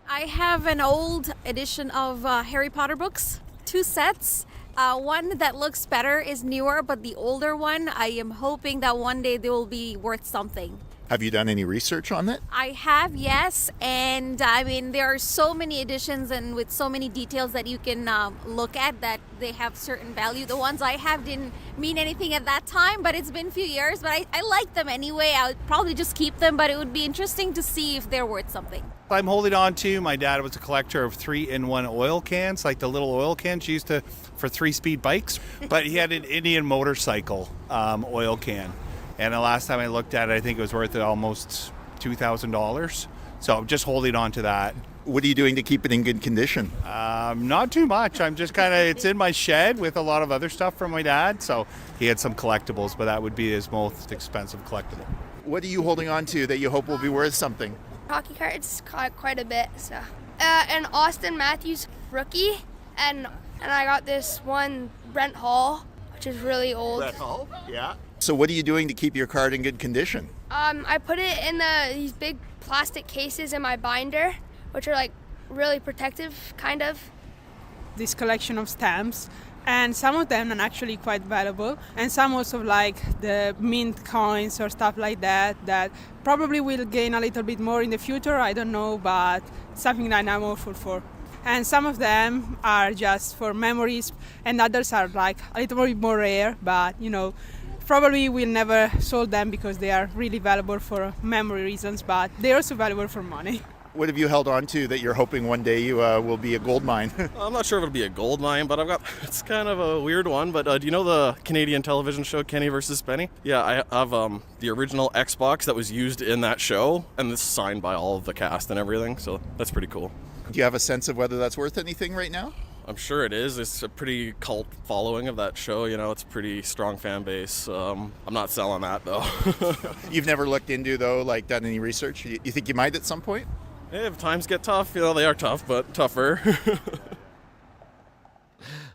I have an old edition of Harry Potter books, 2 sets. One that looks better is newer, but the older one, I am hoping that one day they will be worth something. Have you done any research on that? I have, yes, and I mean there are so many editions and with so many details that you can look at that they have certain value. The ones I have didn't mean anything at that time, but it's been a few years, but I like them anyway. I would probably just keep them, but it would be interesting to see if they're worth something. I'm holding on to, my dad was a collector of 3-in-1 oil cans, like the little oil cans used to for 3-speed bikes, but he had an Indian motorcycle oil can. And the last time I looked at it, I think it was worth almost $2,000. So I'm just holding on to that. What are you doing to keep it in good condition? Not too much. I'm just it's in my shed with a lot of other stuff from my dad. So he had some collectibles, but that would be his most expensive collectible. What are you holding on to that you hope will be worth something? Hockey cards, quite a bit. So, an Austin Matthews rookie, and I got this one Brent Hall, which is really old. Brent Hall, yeah. So what are you doing to keep your card in good condition? I put it in these big plastic cases in my binder, which are like really protective, kind of. This collection of stamps, and some of them are actually quite valuable, and some also like the mint coins or stuff like that probably will gain a little bit more in the future, I don't know, but something that I'm hopeful for. And some of them are just for memories, and others are like a little bit more rare, but probably we'll never sold them because they are really valuable for memory reasons, but they're also valuable for money. What have you held on to that you're hoping one day you will be a gold mine? I'm not sure if it'll be a gold mine, but it's kind of a weird one. But do you know the Canadian television show Kenny vs. Penny? Yeah, I have the original Xbox that was used in that show, and it's signed by all of the cast and everything, so that's pretty cool. Do you have a sense of whether that's worth anything right now? I'm sure it is. It's a pretty cult following of that show. It's a pretty strong fan base. I'm not selling that, though. You've never looked into, though, done any research? You think you might at some point? Yeah, if times get tough, they are tough, but tougher.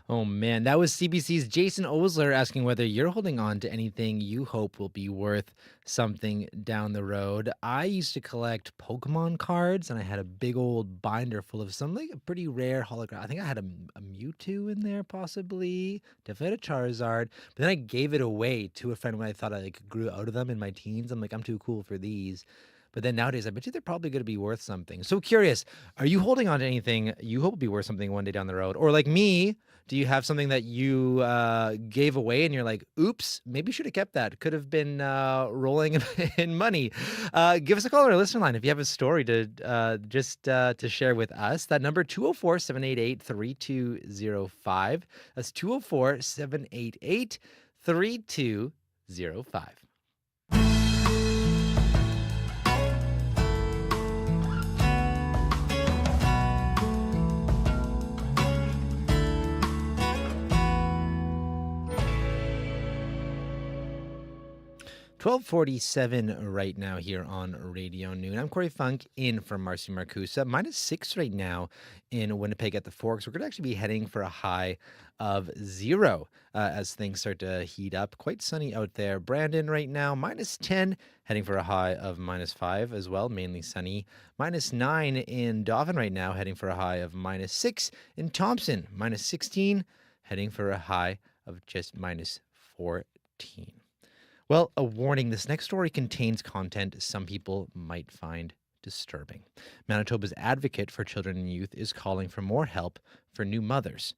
Oh man, that was CBC's Jason Osler asking whether you're holding on to anything you hope will be worth something down the road. I used to collect Pokemon cards, and I had a big old binder full of some a pretty rare hologram. I think I had a Mewtwo in there, possibly. Definitely had a Charizard. But then I gave it away to a friend when I thought I grew out of them in my teens. I'm too cool for these. But then nowadays, I bet you they're probably going to be worth something. So curious, are you holding on to anything you hope will be worth something one day down the road? Or like me, do you have something that you gave away and you're like, oops, maybe should have kept that. Could have been rolling in money. Give us a call on our listener line if you have a story to to share with us. That number, 204-788-3205. That's 204-788-3205. 12:47 right now here on Radio Noon. I'm Corey Funk in for Marcy Marcusa. -6 right now in Winnipeg at the Forks. We're going to actually be heading for a high of 0 as things start to heat up. Quite sunny out there. Brandon right now, -10, heading for a high of -5 as well, mainly sunny. -9 in Dauphin right now, heading for a high of -6. In Thompson, -16, heading for a high of just -14. Well, a warning, this next story contains content some people might find disturbing. Manitoba's advocate for children and youth is calling for more help for new mothers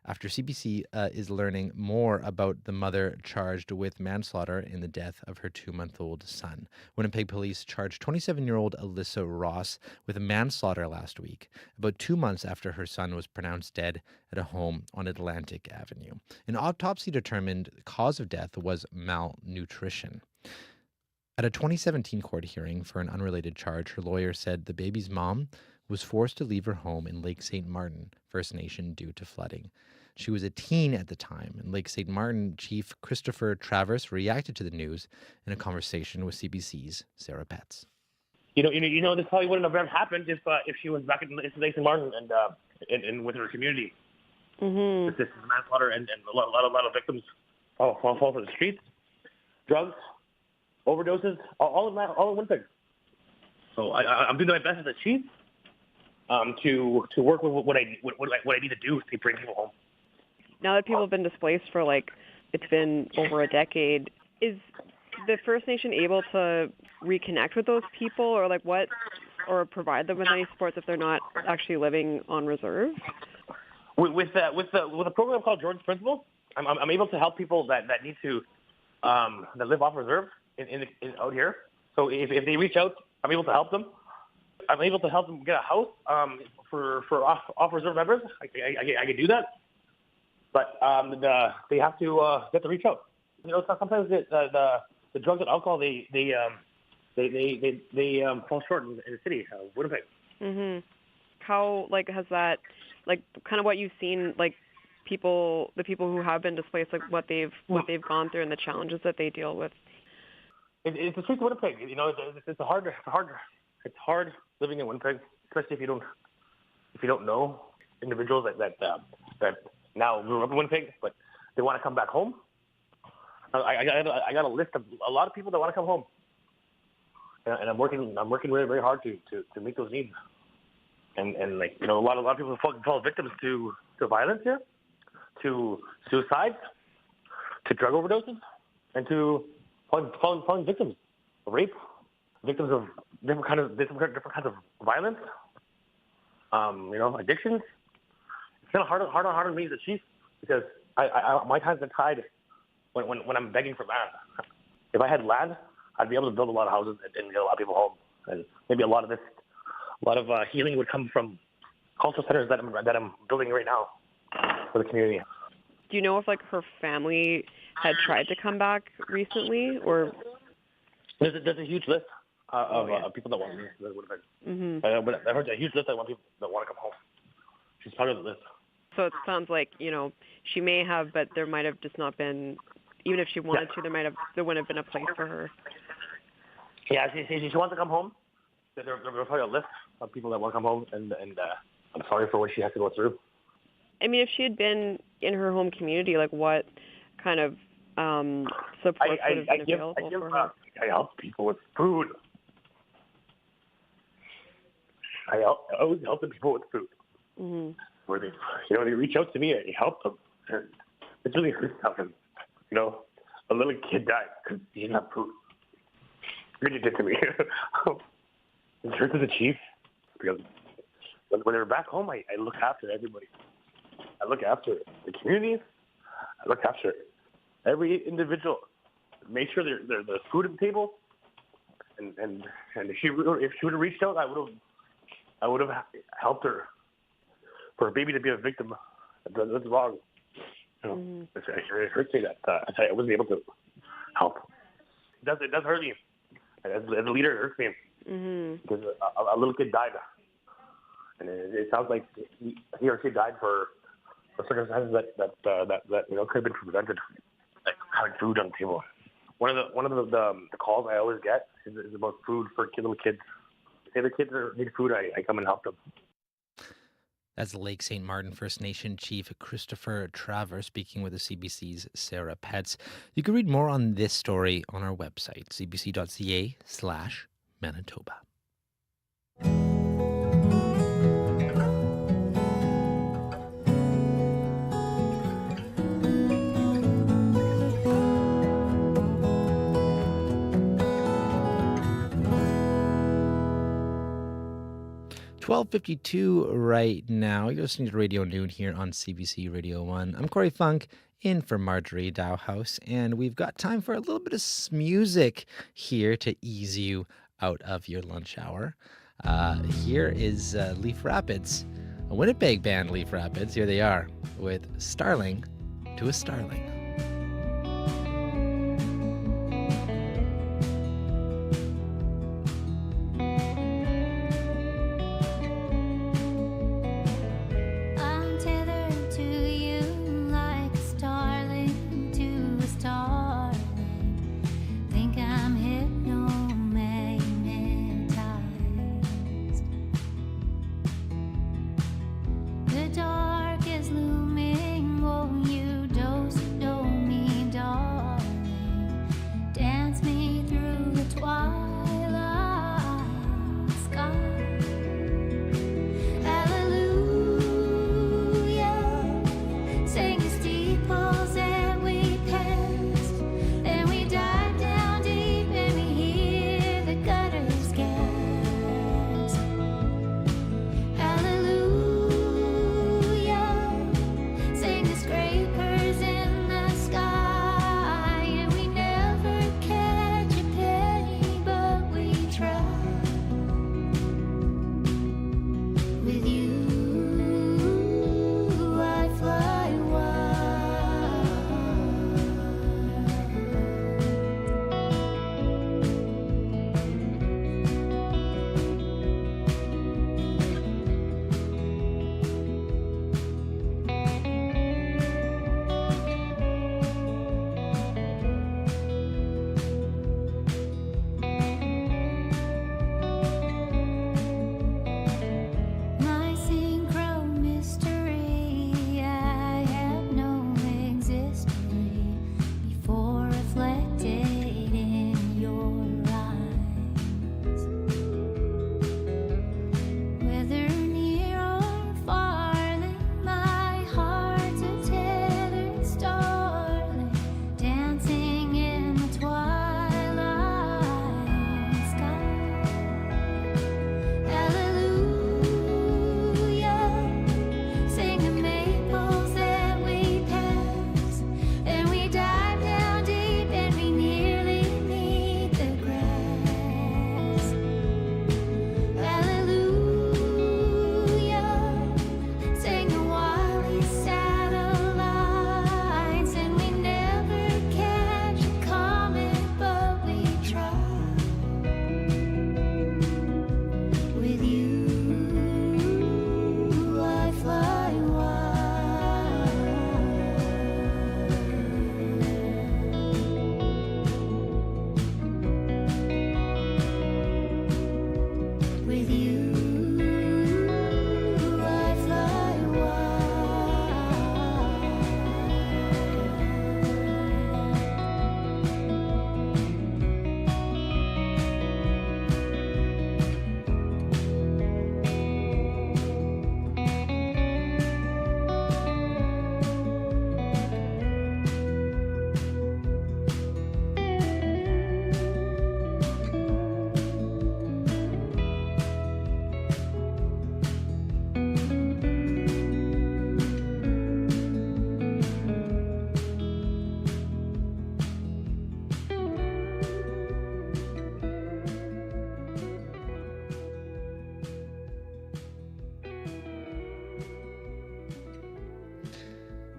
after CBC is learning more about the mother charged with manslaughter in the death of her 2-month-old son. Winnipeg police charged 27-year-old Alyssa Ross with manslaughter last week, about 2 months after her son was pronounced dead at a home on Atlantic Avenue. An autopsy determined the cause of death was malnutrition. At a 2017 court hearing for an unrelated charge, her lawyer said the baby's mom was forced to leave her home in Lake St. Martin, First Nation, due to flooding. She was a teen at the time, and Lake St. Martin Chief Christopher Travers reacted to the news in a conversation with CBC's Sarah Petz. This probably wouldn't have ever happened if she was back in Lake St. Martin and with her community. Mm-hmm. This is manslaughter and a lot of victims fall for the streets, drugs, overdoses, all in Winnipeg. So I'm doing my best as a chief to work with what I need to do to bring people home. Now that people have been displaced for it's been over a decade, is the First Nation able to reconnect with those people, or provide them with any supports if they're not actually living on reserve? With a program called Jordan's Principle, I'm able to help people that need to that live off reserve in out here. So if they reach out, I'm able to help them. I'm able to help them get a house for off reserve members. I can do that, but they have to reach out. Sometimes the drugs and alcohol they fall short in the city of Winnipeg. Mm-hmm. How has that kind of what you've seen the people who have been displaced, what they've gone through and the challenges that they deal with? It's the streets of Winnipeg. It's hard living in Winnipeg, especially if you don't know individuals that now grew up in Winnipeg, but they want to come back home. I got a list of a lot of people that want to come home, and I'm working very, very hard to meet those needs. And a lot of people fall victims to violence here, to suicides, to drug overdoses, and to falling victims of rape, victims of different kinds of violence, addictions. It's kind of hard on me as a chief because my time's been tied when I'm begging for land. If I had land, I'd be able to build a lot of houses and get a lot of people home, and maybe a lot of healing would come from cultural centers that I'm building right now for the community. Do you know if her family had tried to come back recently, or there's a huge list of people that want to live in Winnipeg. But I heard a huge list of people that want to come home. She's part of the list. So it sounds like she may have, but there might have just not been. Even if she wanted to, there wouldn't have been a place for her. Yeah, she wants to come home. There's probably a list of people that want to come home, and I'm sorry for what she has to go through. I mean, if she had been in her home community, what kind of support would have been available for her? I help people with food. I always help the people with food. Mm-hmm. Where they reach out to me, I help them. And it's really hurts something. A little kid died because he didn't have food. What did you do to me? It hurts as a chief because when they're back home, I look after everybody. I look after the communities. I look after every individual. Make sure there's food at the table. And if she would have reached out, I would have helped her. For a baby to be a victim, that's wrong. It hurts me that I wasn't able to help. It does hurt me. As a leader, it hurts me. Mm-hmm. Because a little kid died, and it sounds like he or she died for circumstances that could have been prevented, like having food on the table. One of the calls I always get is about food for little kids. If the kids need food, I come and help them. That's Lake St. Martin First Nation Chief Christopher Travers speaking with the CBC's Sarah Petz. You can read more on this story on our website, cbc.ca/Manitoba. 12:52 right now. You're listening to Radio Noon here on CBC Radio 1. I'm Corey Funk in for Marjorie Dowhouse, and we've got time for a little bit of music here to ease you out of your lunch hour. Here is Leaf Rapids, a Winnipeg band, Leaf Rapids. Here they are with Starling to a Starling. I'm tethered to you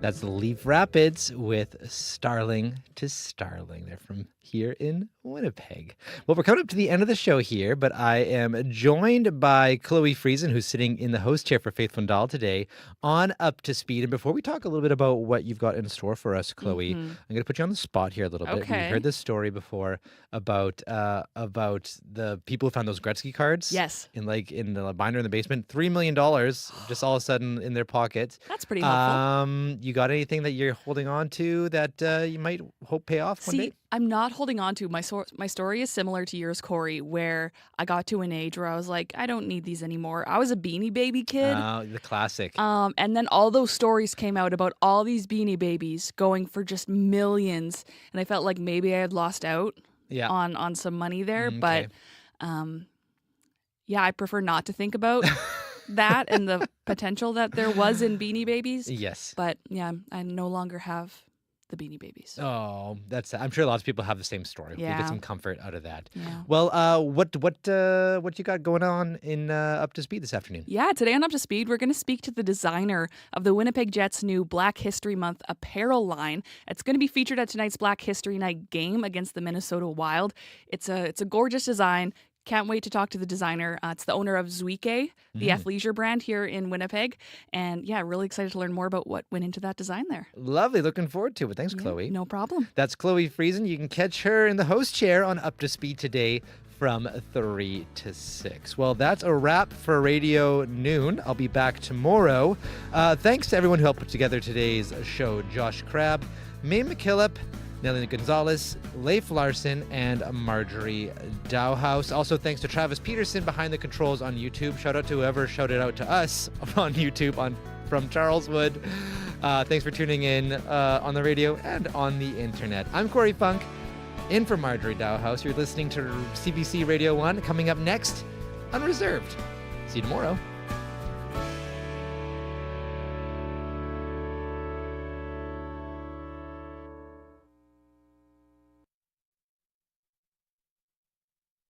That's Leaf Rapids with Starling to Starling. They're from here in Winnipeg. Well, we're coming up to the end of the show here, but I am joined by Chloe Friesen, who's sitting in the host chair for Faith Fundal today on Up to Speed. And before we talk a little bit about what you've got in store for us, Chloe, I'm going to put you on the spot here a little bit. Okay. We heard this story before about the people who found those Gretzky cards. Yes. In the binder in the basement. $3 million just all of a sudden in their pockets. That's pretty helpful. You got anything that you're holding on to that you might hope pay off one day? I'm not holding on to. My story is similar to yours, Corey, where I got to an age where I was like, I don't need these anymore. I was a Beanie Baby kid. The classic. And then all those stories came out about all these Beanie Babies going for just millions. And I felt like maybe I had lost out on some money there. But I prefer not to think about that and the potential that there was in Beanie Babies. Yes. But yeah, I no longer have the Beanie Babies. Oh, I'm sure lots of people have the same story. Yeah. You get some comfort out of that. Yeah. Well, what you got going on in Up to Speed this afternoon? Yeah, today on Up to Speed, we're going to speak to the designer of the Winnipeg Jets' new Black History Month apparel line. It's going to be featured at tonight's Black History Night game against the Minnesota Wild. It's a gorgeous design. Can't wait to talk to the designer. It's the owner of Zwieke, the athleisure brand here in Winnipeg. And yeah, really excited to learn more about what went into that design there. Lovely. Looking forward to it. Thanks, Chloe. No problem. That's Chloe Friesen. You can catch her in the host chair on Up to Speed today from 3 to 6. Well, that's a wrap for Radio Noon. I'll be back tomorrow. Thanks to everyone who helped put together today's show. Josh Crabb, May McKillop, Nelly Gonzalez, Leif Larson, and Marjorie Dowhouse. Also, thanks to Travis Peterson behind the controls on YouTube. Shout out to whoever shouted out to us on YouTube from Charleswood. Thanks for tuning in on the radio and on the internet. I'm Corey Funk, in for Marjorie Dowhouse. You're listening to CBC Radio 1. Coming up next, Unreserved. See you tomorrow.